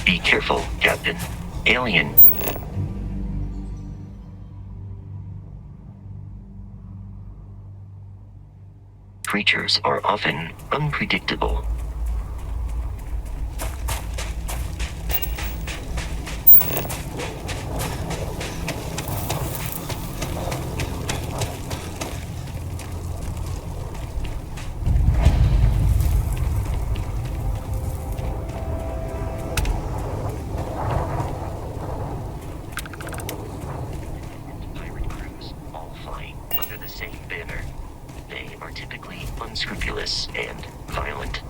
Be careful, Captain. Alien. Creatures are often unpredictable. Unscrupulous and violent.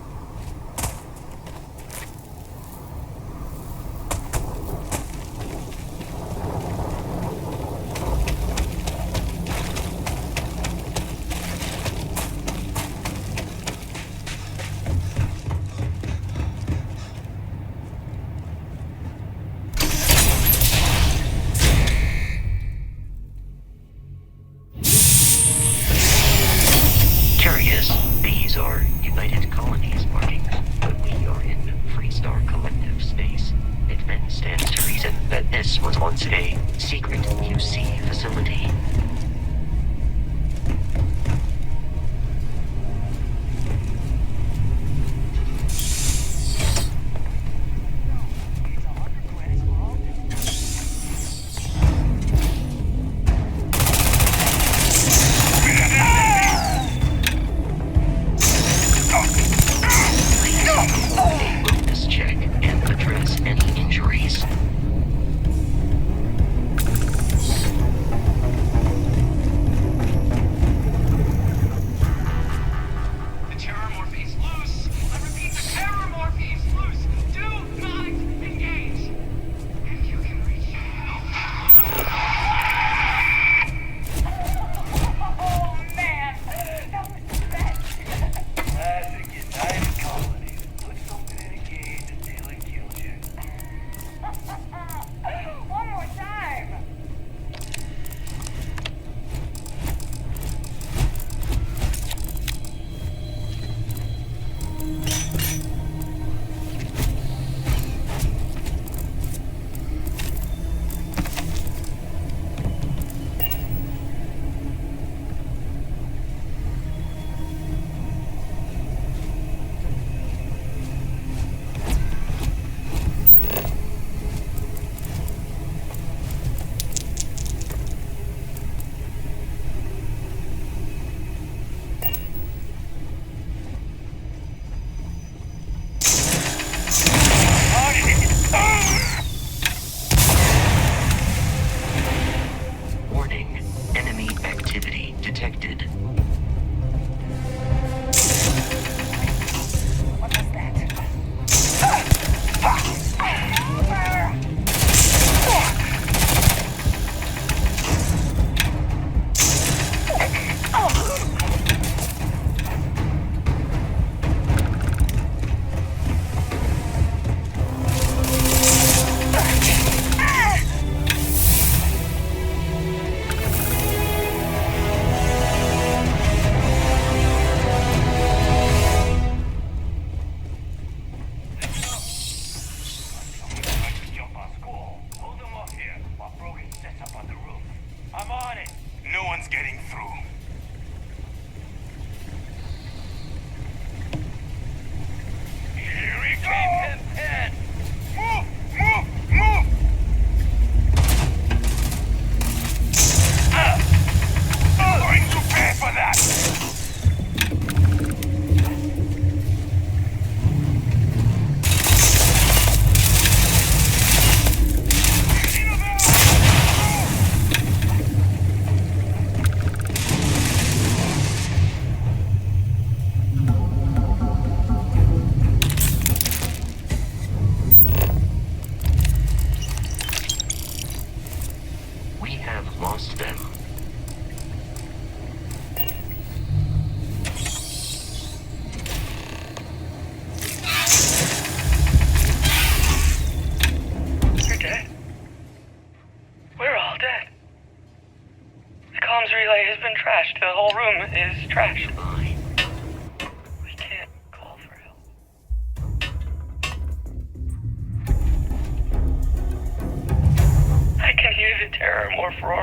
These are United colonies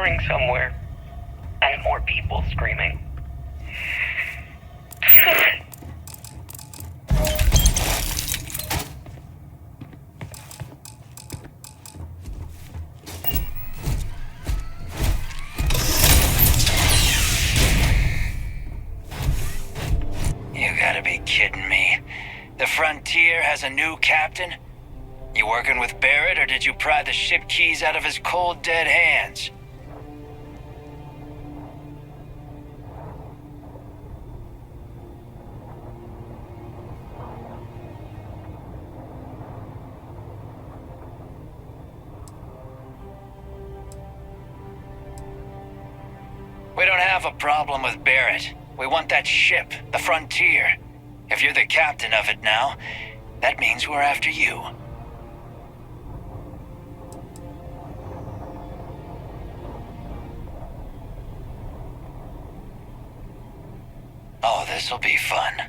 roaring somewhere. And more people screaming. You gotta be kidding me. The Frontier has a new captain? You working with Barrett, or did you pry the ship keys out of his cold, dead hands? We don't have a problem with Barrett. We want that ship, the Frontier. If you're the captain of it now, that means we're after you. Oh, this'll be fun.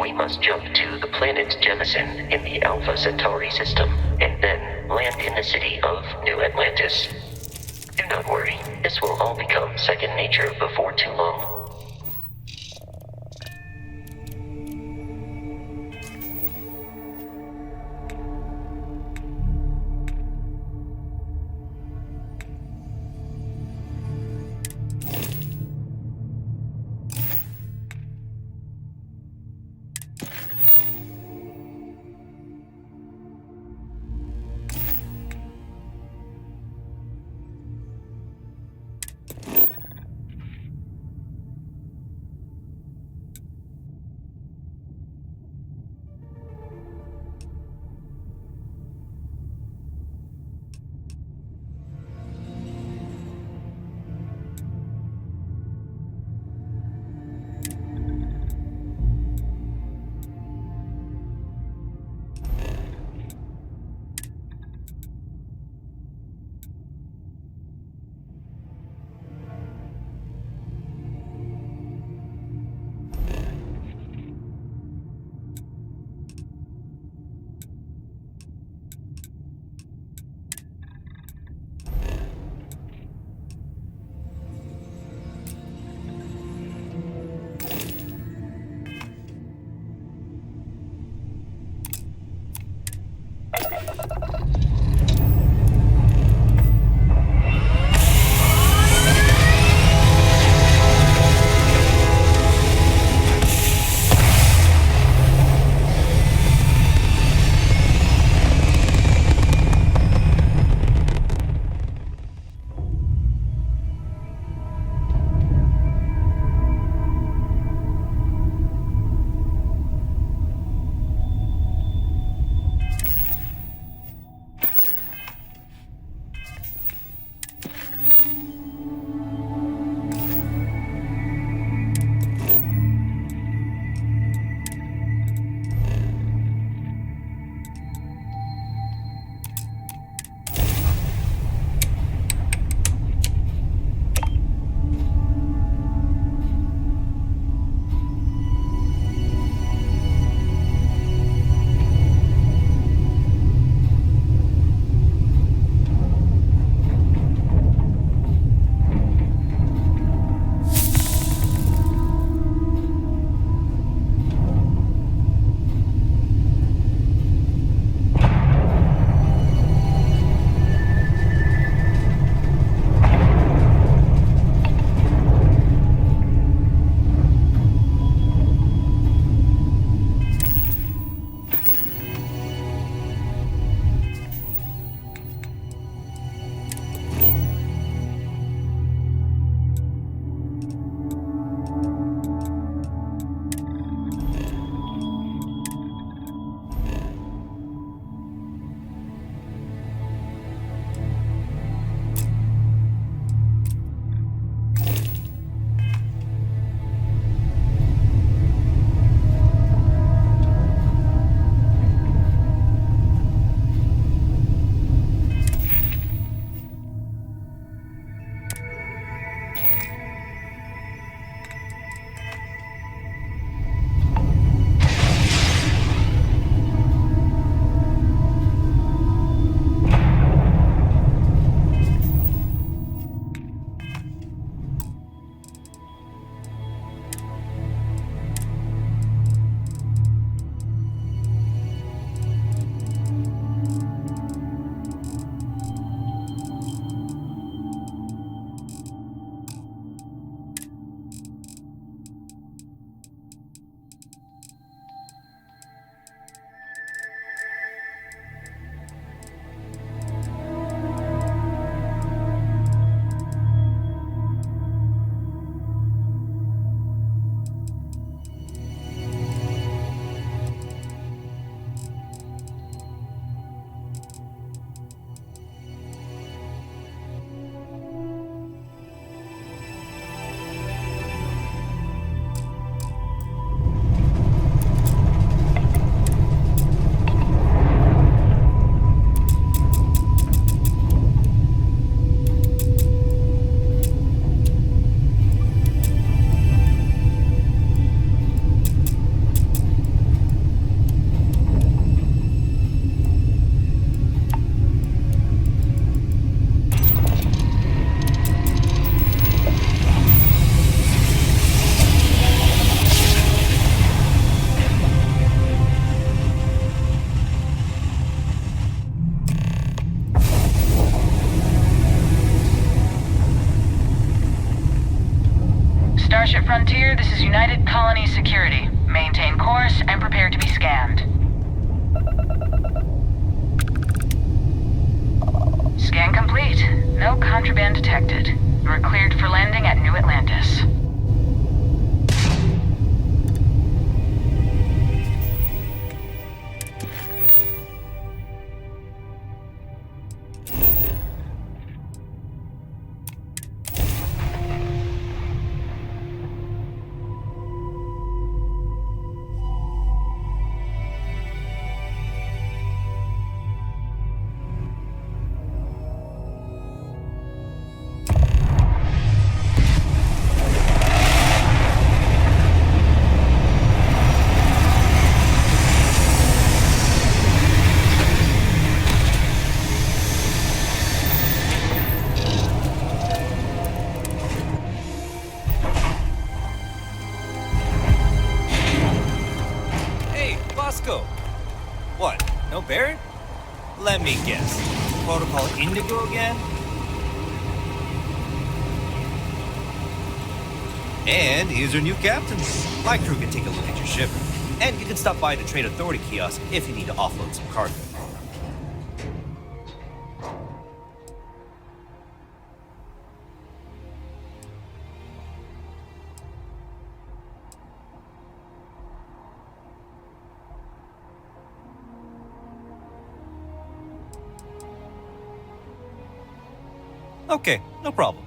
we must jump to the planet Jemison in the Alpha Centauri system, and then land in the city of New Atlantis. Do not worry, this will all become second nature before too long. Starship Frontier, this is United Colony Security. Maintain course and prepare to be scanned. Scan complete. No contraband detected. You are cleared for landing at New Atlantis. What? No Barrett? Let me guess. Protocol Indigo again? And here's your new captain. My crew can take a look at your ship. And you can stop by the Trade Authority kiosk if you need to offload some cargo. Okay, no problem.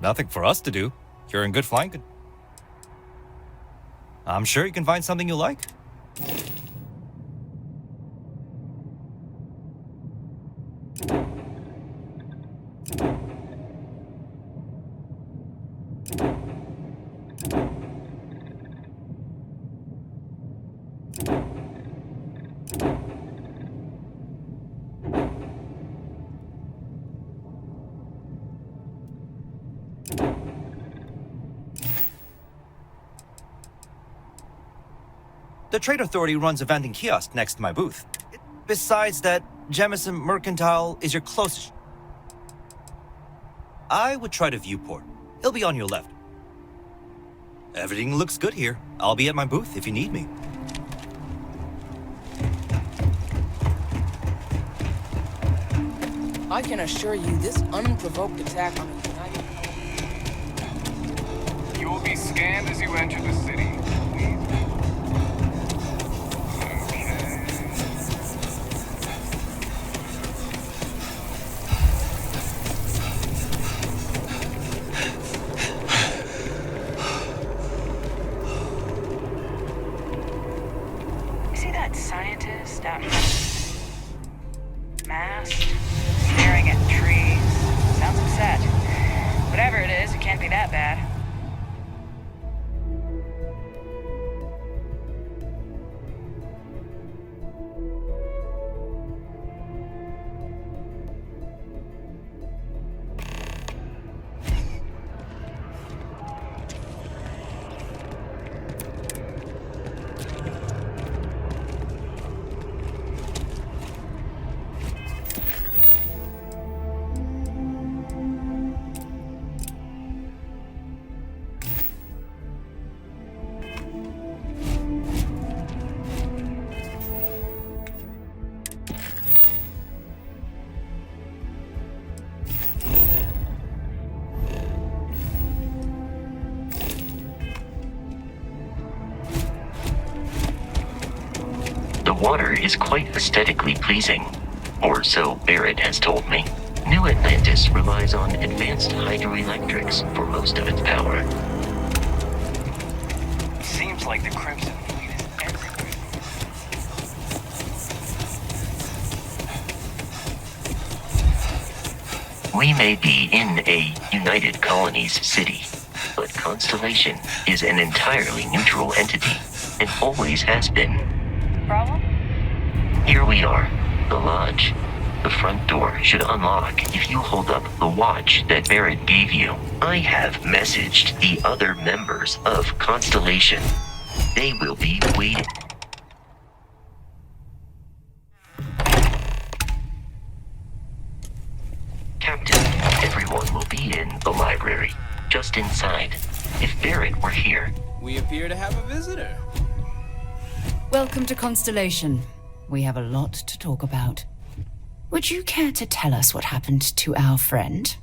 Nothing for us to do. You're in good flying. I'm sure you can find something you like. The Trade Authority runs a vending kiosk next to my booth. Besides that, Jemison Mercantile is your closest. I would try the viewport. It'll be on your left. Everything looks good here. I'll be at my booth if you need me. I can assure you this unprovoked attack on a United... You will be scanned as you enter the city. mad scientist out in masked, staring at trees. Sounds upset. Whatever it is, it can't be that bad. The water is quite aesthetically pleasing, or so Barrett has told me. New Atlantis relies on advanced hydroelectrics for most of its power. Seems like the Crimson Fleet is everywhere. We may be in a United Colonies city, but Constellation is an entirely neutral entity, and always has been. Problem? Here we are, the lodge. The front door should unlock if you hold up the watch that Barrett gave you. I have messaged the other members of Constellation. They will be waiting. Captain, everyone will be in the library, just inside. If Barrett were here, We appear to have a visitor. Welcome to Constellation. We have a lot to talk about. Would you care to tell us what happened to our friend?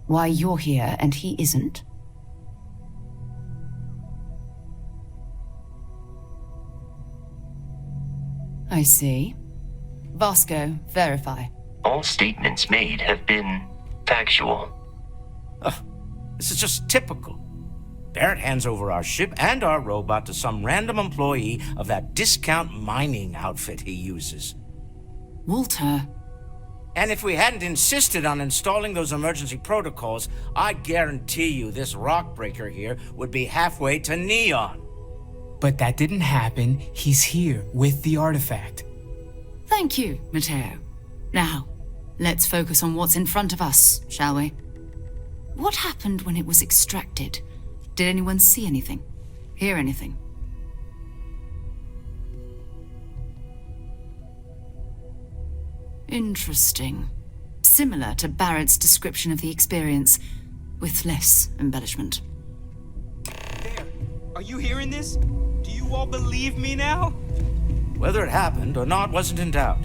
Why you're here and he isn't? I see. Vasco, verify. all statements made have been factual. This is just typical. Barrett hands over our ship and our robot to some random employee of that discount mining outfit he uses. Walter. And if we hadn't insisted on installing those emergency protocols, I guarantee you this rock breaker here would be halfway to Neon. But that didn't happen. He's here with the artifact. Thank you, Matteo. Now, let's focus on what's in front of us, shall we? What happened when it was extracted? Did anyone see anything? Hear anything? Interesting. Similar to Barrett's description of the experience, with less embellishment. There. Are you hearing this? Do you all believe me now? Whether it happened or not wasn't in doubt.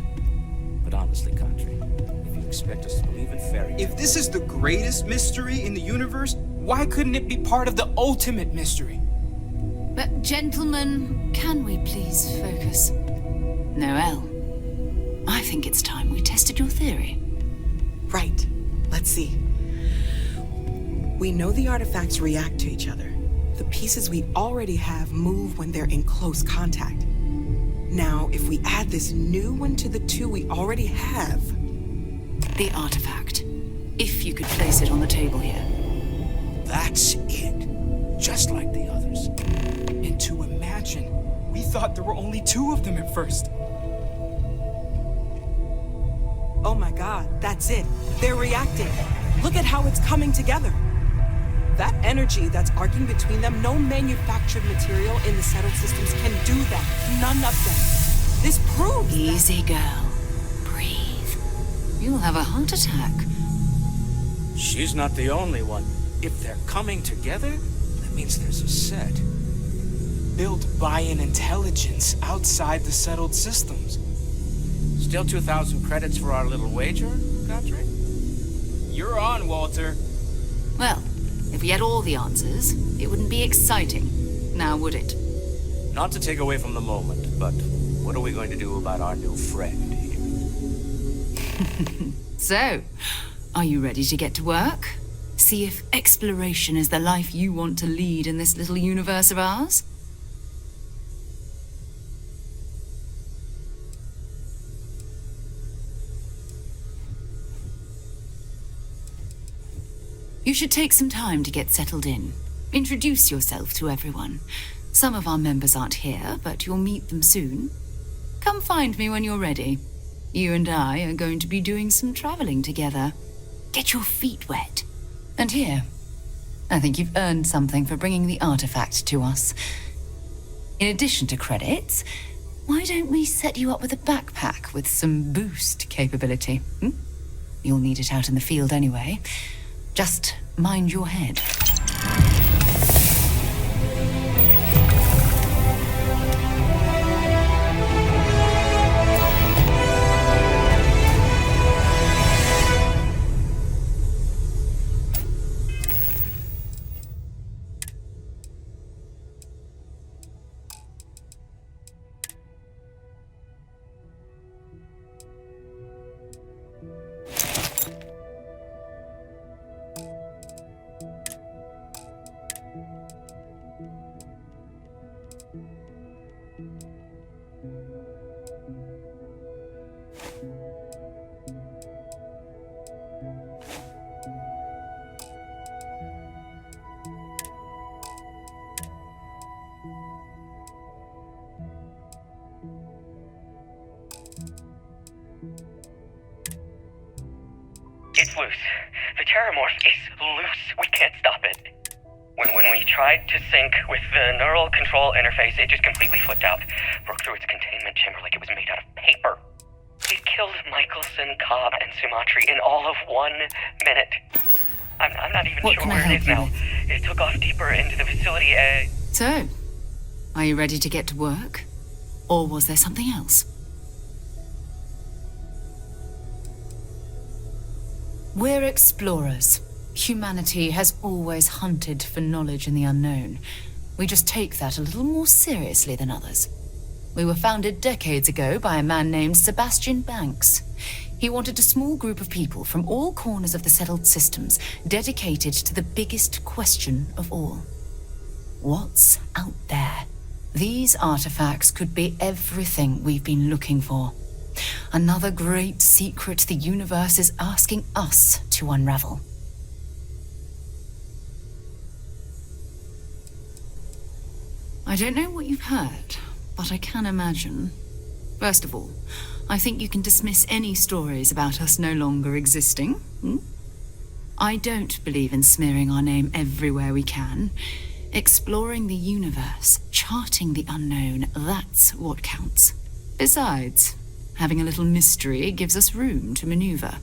But honestly, Country, if you expect us to believe in fairy tales... If this is the greatest mystery in the universe, why couldn't it be part of the ultimate mystery? But gentlemen, can we please focus? Noel, I think it's time we tested your theory. Right. Let's see. We know the artifacts react to each other. The pieces we already have move when they're in close contact. Now, if we add this new one to the two we already have... The artifact. If you could place it on the table here. That's it. Just like the others. And to imagine, we thought there were only two of them at first. Oh my god, that's it. They're reacting. Look at how it's coming together. That energy that's arcing between them, no manufactured material in the settled systems can do that. None of them. This proves Easy, girl. Breathe. You'll have a heart attack. She's not the only one. If they're coming together, that means there's a set. Built by an intelligence outside the settled systems. Still 2,000 credits for our little wager, Country? You're on, Walter. Well, if we had all the answers, it wouldn't be exciting. Now, would it? Not to take away from the moment, but what are we going to do about our new friend here? So, are you ready to get to work? See if exploration is the life you want to lead in this little universe of ours? You should take some time to get settled in. Introduce yourself to everyone. Some of our members aren't here, but you'll meet them soon. Come find me when you're ready. You and I are going to be doing some traveling together. Get your feet wet. And here, I think you've earned something for bringing the artifact to us. In addition to credits, why don't we set you up with a backpack with some boost capability? You'll need it out in the field anyway. Just mind your head. It's loose. The terramorph is loose. We can't stop it. When we tried to sync with the neural control interface, it just completely flipped out. Broke through its containment chamber like it was made out of paper. It killed Michelson, Cobb, and Sumatri in all of 1 minute. I'm not even sure where it is now. It took off deeper into the facility. So, are you ready to get to work? Or was there something else? We're explorers. Humanity has always hunted for knowledge in the unknown. We just take that a little more seriously than others. We were founded decades ago by a man named Sebastian Banks. He wanted a small group of people from all corners of the settled systems dedicated to the biggest question of all. What's out there? These artifacts could be everything we've been looking for. Another great secret the universe is asking us to unravel. I don't know what you've heard, but I can imagine. First of all, I think you can dismiss any stories about us no longer existing. I don't believe in smearing our name everywhere we can. Exploring the universe, charting the unknown, that's what counts. Besides, having a little mystery gives us room to maneuver.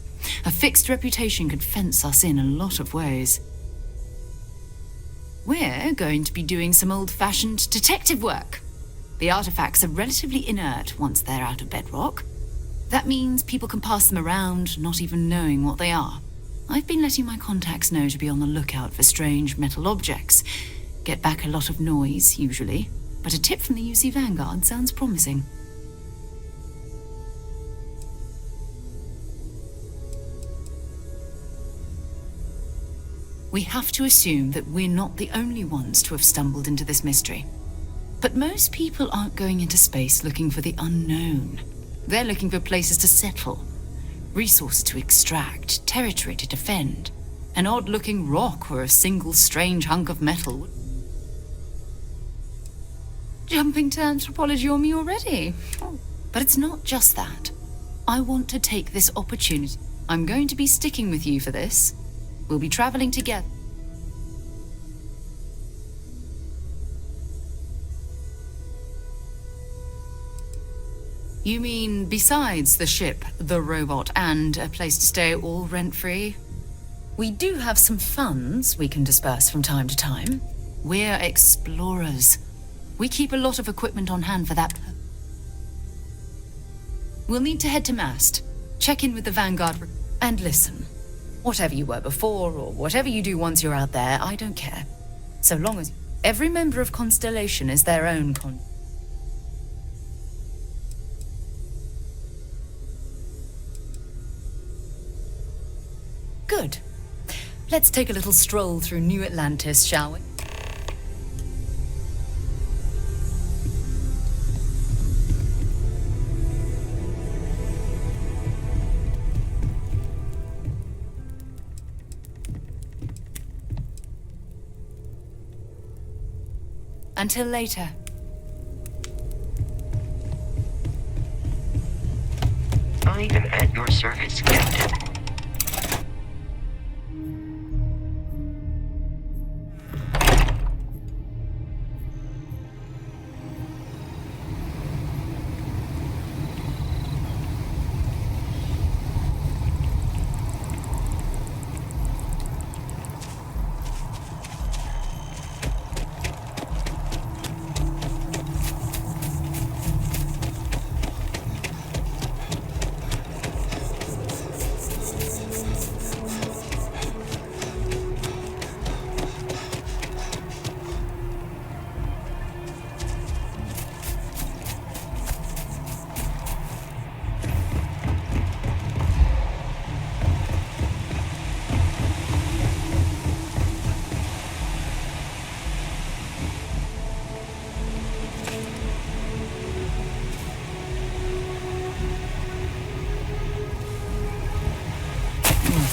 A fixed reputation could fence us in a lot of ways. We're going to be doing some old-fashioned detective work. The artifacts are relatively inert once they're out of bedrock. That means people can pass them around, not even knowing what they are. I've been letting my contacts know to be on the lookout for strange metal objects. Get back a lot of noise, usually, but a tip from the UC Vanguard sounds promising. We have to assume that we're not the only ones to have stumbled into this mystery. But most people aren't going into space looking for the unknown. They're looking for places to settle, resources to extract, territory to defend. An odd-looking rock or a single strange hunk of metal. Jumping to anthropology on me already. But it's not just that. I want to take this opportunity. I'm going to be sticking with you for this. We'll be traveling together. You mean besides the ship, the robot, and a place to stay all rent-free? We do have some funds we can disperse from time to time. We're explorers. We keep a lot of equipment on hand for that. We'll need to head to Mast, check in with the Vanguard, and listen. Whatever you were before, or whatever you do once you're out there, I don't care. So long as every member of Constellation is their own Good. Let's take a little stroll through New Atlantis, shall we? Until later. I am at your service, Captain.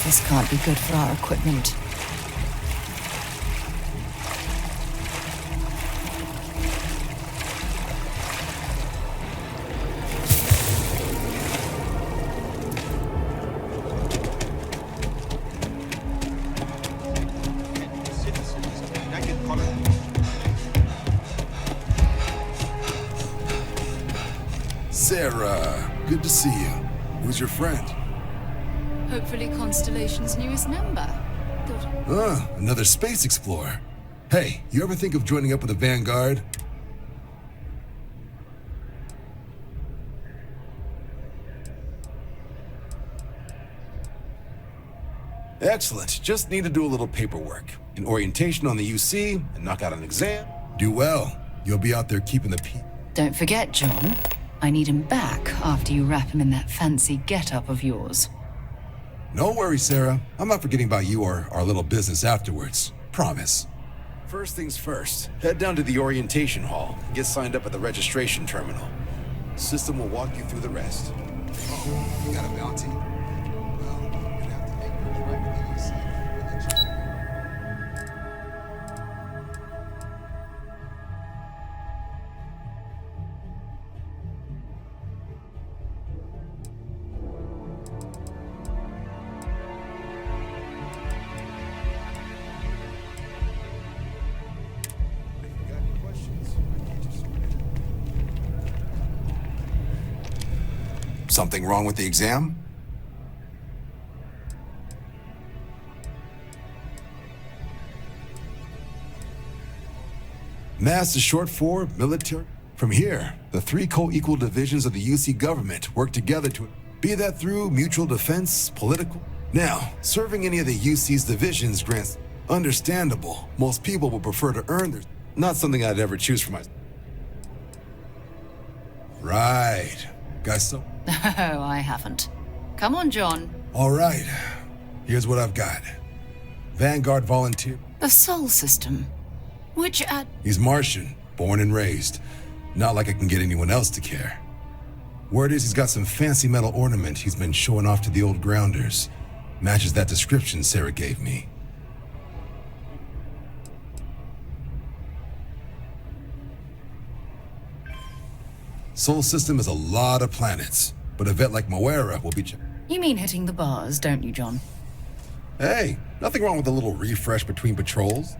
This can't be good for our equipment. Sarah, good to see you. Who's your friend? Hopefully Constellation's newest member. Good. Another space explorer. Hey, you ever think of joining up with the Vanguard? Excellent. Just need to do a little paperwork. An orientation on the UC and knock out an exam. Do well. You'll be out there keeping the peace. Don't forget, John. I need him back after you wrap him in that fancy get-up of yours. No worries, Sarah. I'm not forgetting about you or our little business afterwards. Promise. First things first, head down to the orientation hall. Get signed up at the registration terminal. System will walk you through the rest. Oh, you got a bounty? Well, you're gonna have to make your right with the UC. Something wrong with the exam? MASS is short for military. From here, the three co-equal divisions of the UC government work together to be that through mutual defense, political. Now, serving any of the UC's divisions grants understandable. Most people would prefer to earn their, not something I'd ever choose for myself. Right. Got some? Oh, I haven't. Come on, John. All right. Here's what I've got. Vanguard volunteer. The Sol system. Which He's Martian, born and raised. Not like I can get anyone else to care. Word is he's got some fancy metal ornament he's been showing off to the old grounders. Matches that description Sarah gave me. Sol system is a lot of planets, but a vet like Moira will be... You mean hitting the bars, don't you, John? Hey, nothing wrong with a little refresh between patrols.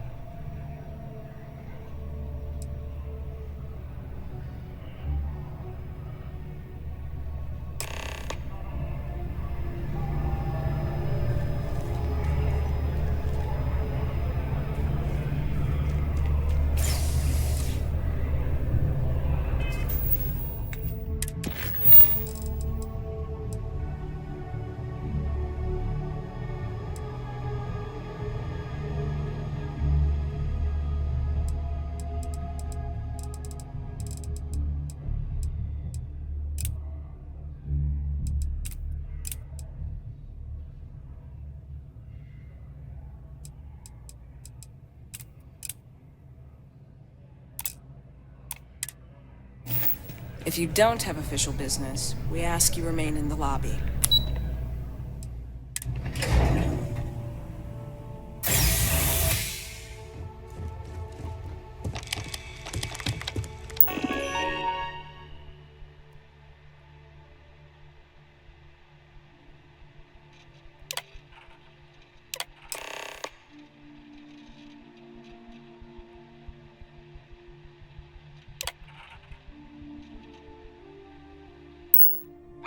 If you don't have official business, we ask you remain in the lobby.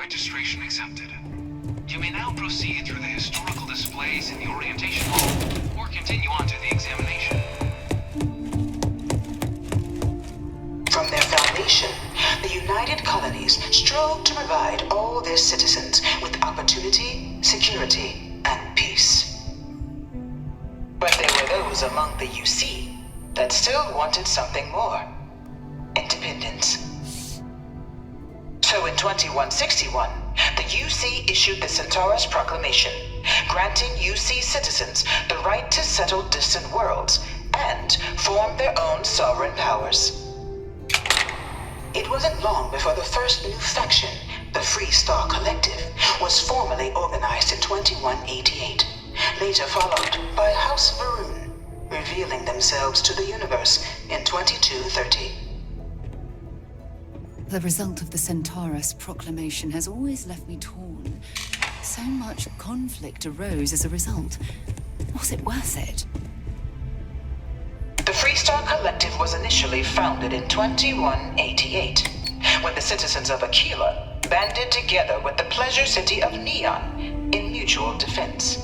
Registration accepted. You may now proceed through the historical displays in the orientation hall, or continue on to the examination. From their foundation, the United Colonies strove to provide all their citizens with opportunity, security, and peace. But there were those among the UC that still wanted something more. Independence. So in 2161, the UC issued the Centaurus Proclamation, granting UC citizens the right to settle distant worlds and form their own sovereign powers. It wasn't long before the first new faction, the Freestar Collective, was formally organized in 2188, later followed by House Varun, revealing themselves to the universe in 2230. The result of the Centaurus Proclamation has always left me torn. So much conflict arose as a result. Was it worth it? The Freestar Collective was initially founded in 2188, when the citizens of Aquila banded together with the pleasure city of Neon in mutual defense.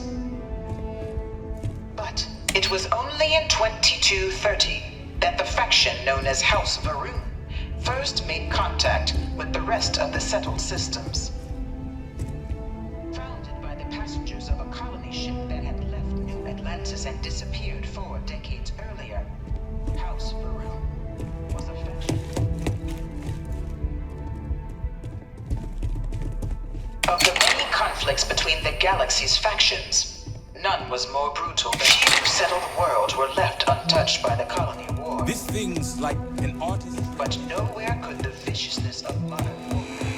But it was only in 2230 that the faction known as House Varun first made contact with the rest of the settled systems. Founded by the passengers of a colony ship that had left New Atlantis and disappeared 4 decades earlier, House Varun was a faction. Of the many conflicts between the galaxy's factions, none was more brutal than few settled worlds were left untouched by the colony war. This thing's like an artist. But nowhere could the viciousness of modern warfare.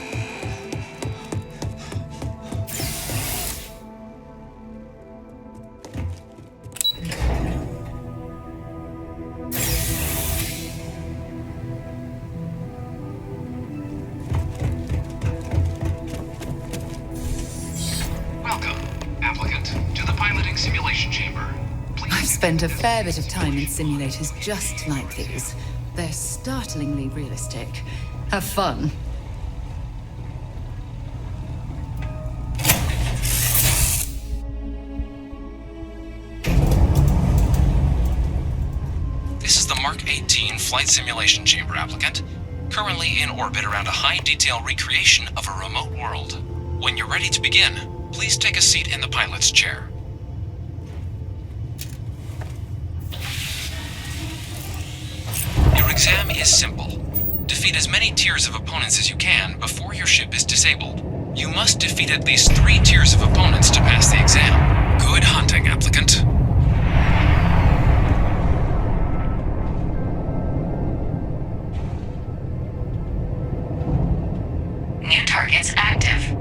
Welcome, applicant, to the piloting simulation chamber. I've spent a fair bit of time in simulators just like these. They're startlingly realistic. Have fun. This is the Mark 18 Flight Simulation Chamber, applicant. Currently in orbit around a high-detail recreation of a remote world. When you're ready to begin, please take a seat in the pilot's chair. Your exam is simple. Defeat as many tiers of opponents as you can before your ship is disabled. You must defeat at least 3 tiers of opponents to pass the exam. Good hunting, applicant. New targets active.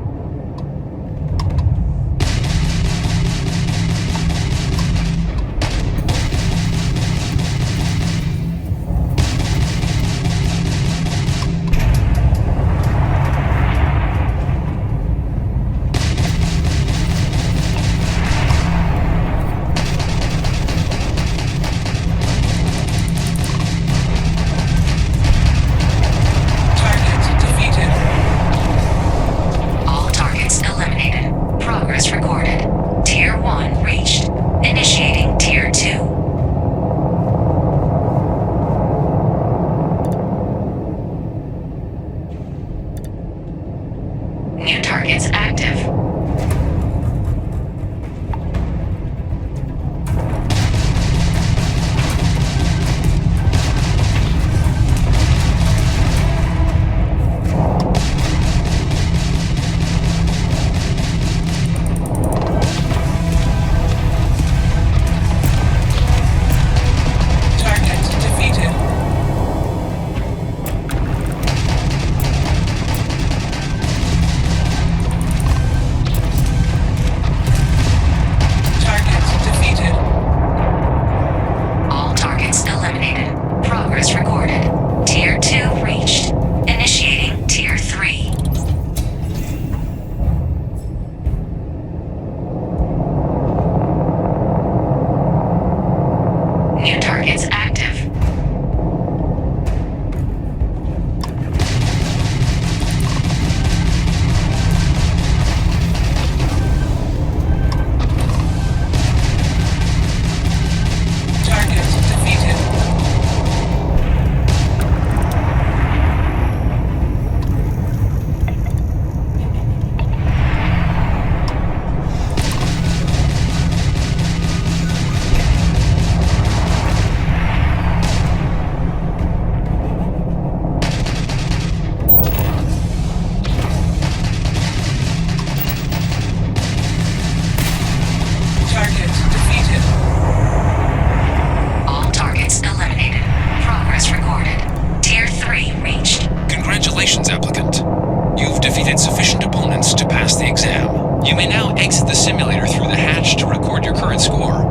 You may now exit the simulator through the hatch to record your current score,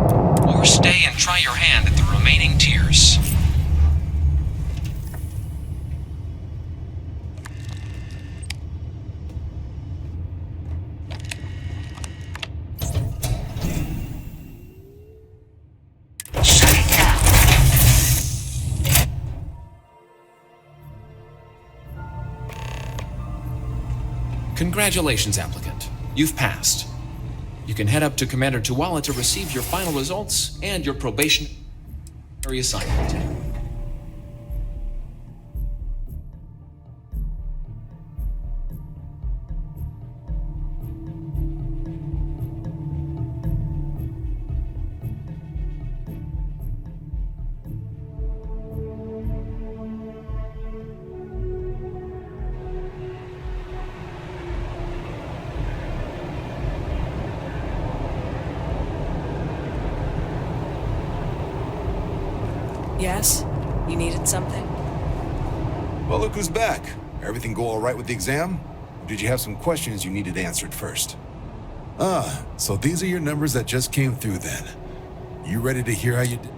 or stay and try your hand at the remaining tiers. Congratulations, applicant. You've passed. You can head up to Commander Tuwala to receive your final results and your probationary assignment. Yes? You needed something? Well, look who's back. Everything go all right with the exam? Or did you have some questions you needed answered first? So these are your numbers that just came through then. You ready to hear how you did?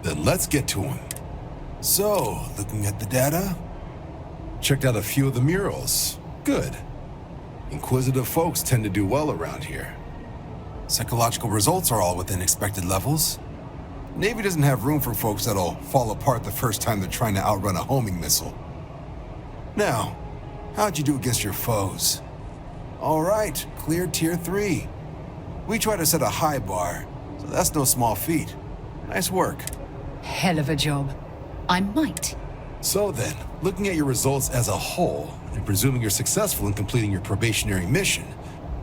Then let's get to them. So, looking at the data, checked out a few of the murals. Good. Inquisitive folks tend to do well around here. Psychological results are all within expected levels. Navy doesn't have room for folks that'll fall apart the first time they're trying to outrun a homing missile. Now, how'd you do against your foes? All right, clear tier 3. We try to set a high bar, so that's no small feat. Nice work. Hell of a job. I might. So then, looking at your results as a whole, and presuming you're successful in completing your probationary mission,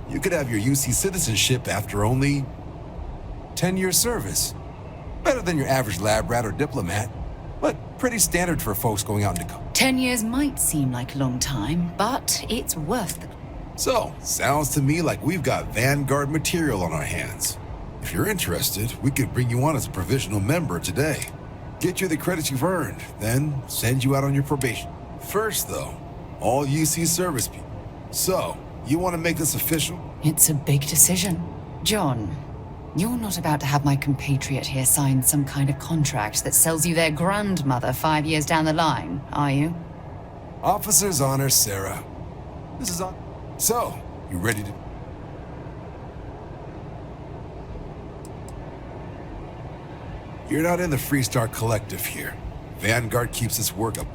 you could have your UC citizenship after only 10 years service. Better than your average lab rat or diplomat, but pretty standard for folks going out into 10 years might seem like a long time, but it's worth it. So, sounds to me like we've got Vanguard material on our hands. If you're interested, we could bring you on as a provisional member today. Get you the credits you've earned, then send you out on your probation. First, though, all UC service people. So, you want to make this official? It's a big decision. John, you're not about to have my compatriot here sign some kind of contract that sells you their grandmother 5 years down the line, are you? Officer's honor, Sarah. This is on. So, you ready to... You're not in the Freestar Collective here. Vanguard keeps its work up.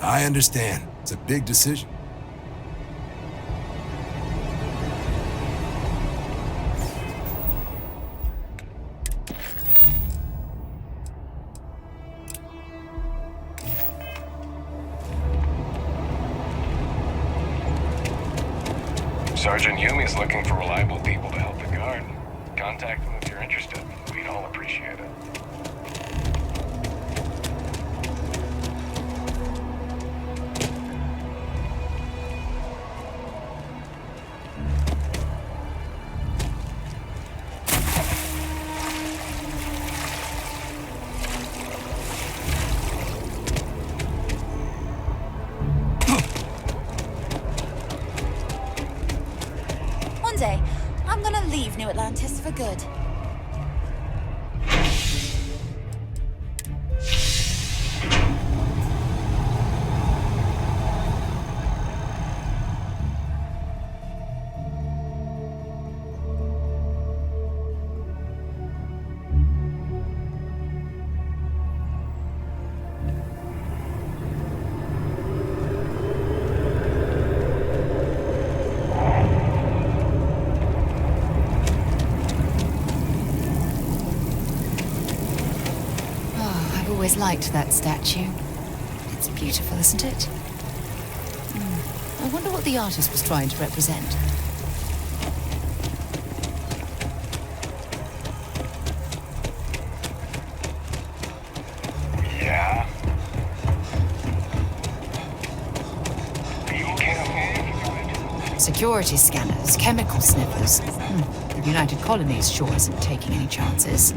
I understand. It's a big decision. Sergeant Yumi's looking for reliable people to help the guard. Contact them if you're interested. We'd all appreciate it. I'm gonna leave New Atlantis for good. I've always liked that statue. It's beautiful, isn't it? I wonder what the artist was trying to represent. Yeah? Security scanners, chemical sniffers. The United Colonies sure isn't taking any chances.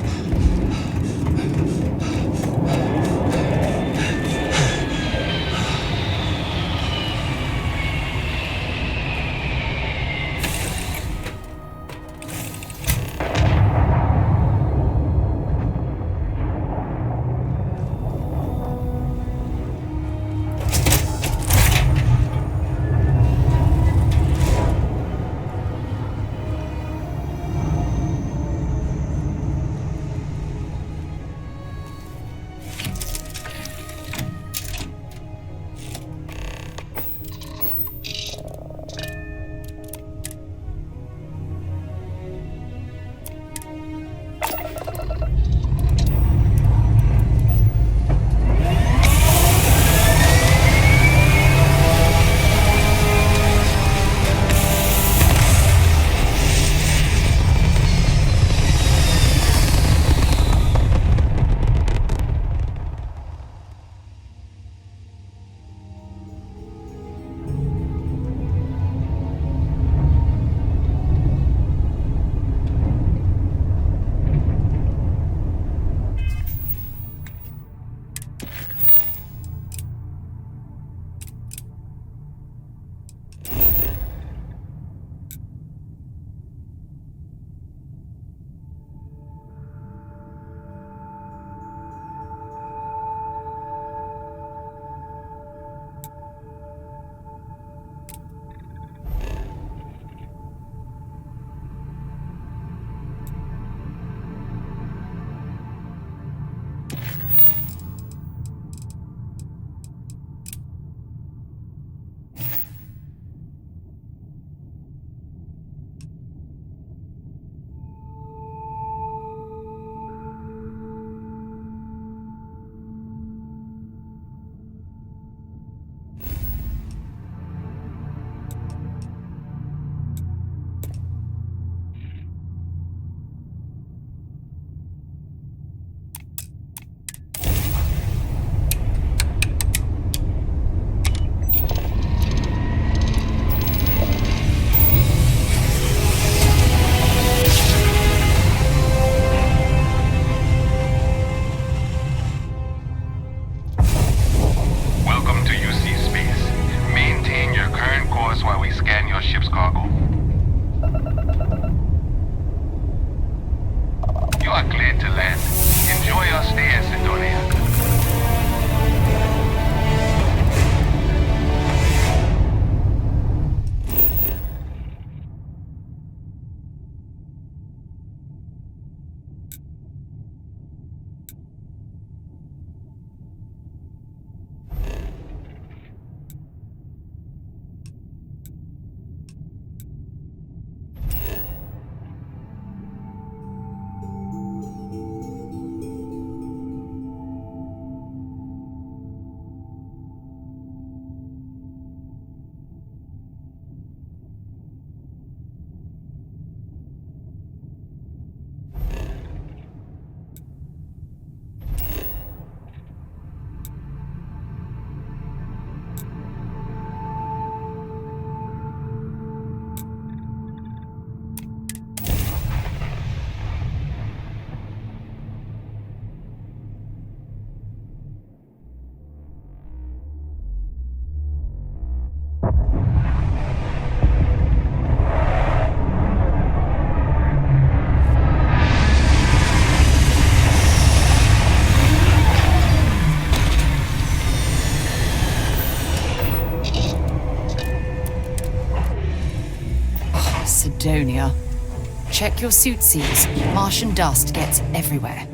Check your suit seals. Martian dust gets everywhere.